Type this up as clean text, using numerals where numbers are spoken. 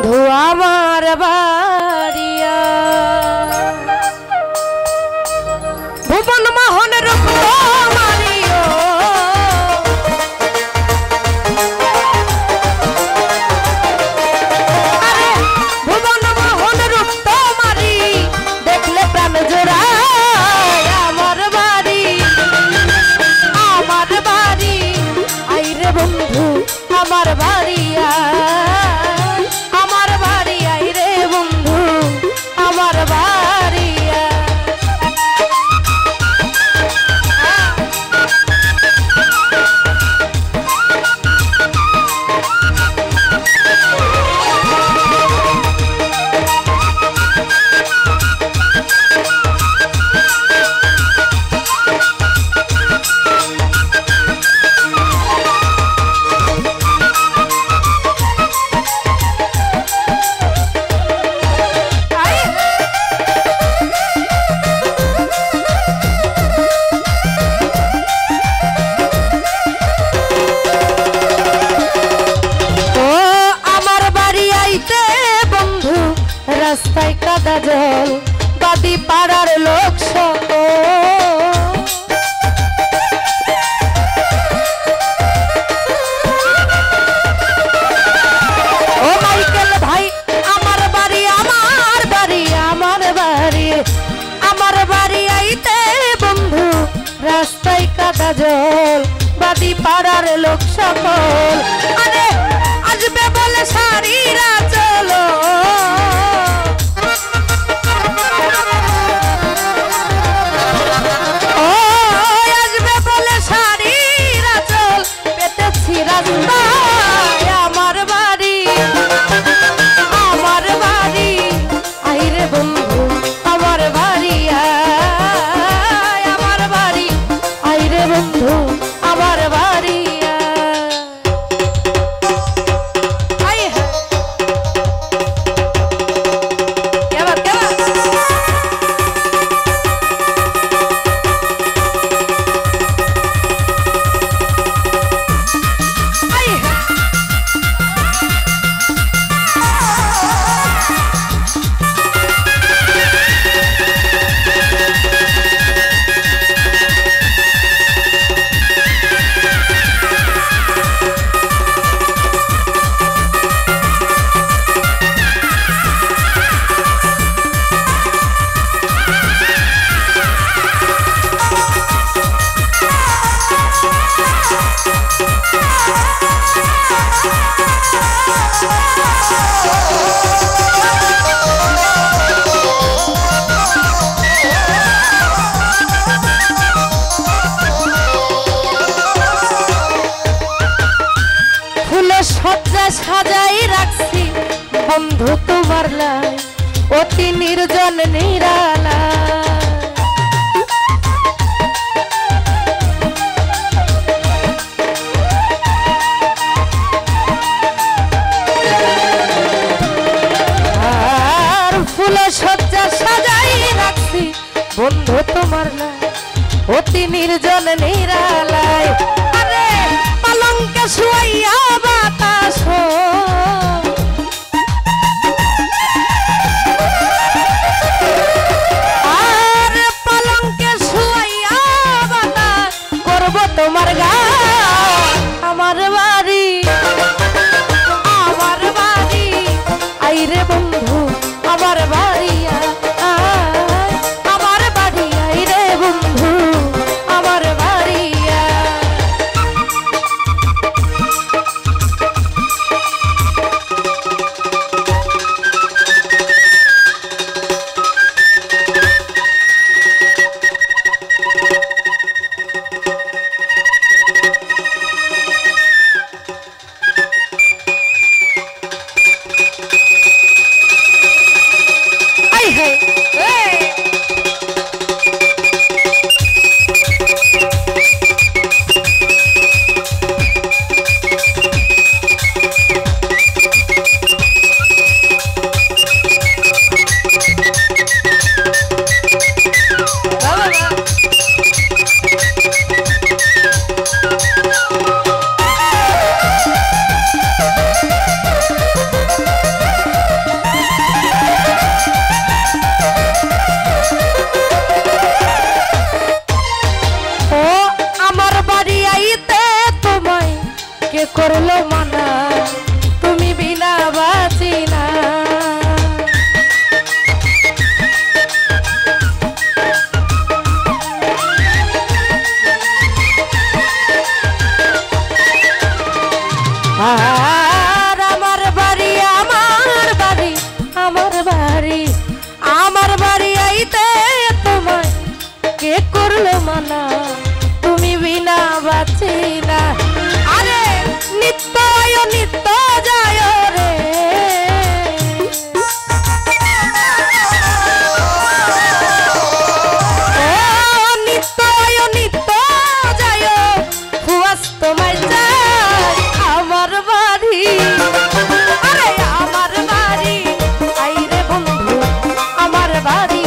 বন্ধু আমার বাড়িয়া ভুবন মোহন রূপ মারিও আরে ভুবন মোহন রূপ মারি দেখলে প্রাণ জোড়ায় আমার বাড়ি আইরে বন্ধু আমার বাড়িয়া রাস্তায় কাদা জল বাদি পাড়ার লোক ও মাইকেল ভাই আমার বাড়ি আইতে বন্ধু রাস্তায় কাদা জল বাদি পাড়ার লোক সকল আরে আসবে বলে সারিরা চলো সাজাই রাখছি বন্ধু তোমার লাই অতি নির্জন নিরালা আর ফুল সজ্জা সাজাই রাখছি বন্ধু তোমার লাই অতি নির্জন নিরালায় আরে পালঙ্কে শুয়াইয়া বাতাস আর পালঙ্কে শুয়াইয়া বাতাস করব তোমার গা আমার বাড়ি আইরে বন্ধু আমার বাড়িয়া আমার বাড়ি আইরে বন্ধু আমার বাড়িয়া করলো মানা তুমি বিনা বাঁচি না। আর আমার বাড়ি আমার বাড়ি আমার বাড়ি আমার বাড়ি আইতে তোমায় কে করলো মানা তুমি বিনা বাঁচি না। আরে নিত্য আয় নিত্য যায় রে ও নিত্য আয় নিত্য যায় হুয়াস তোমায় যায় আমার বাড়ি। আরে আমার বাড়ি আইরে বন্ধু আমার বাড়ি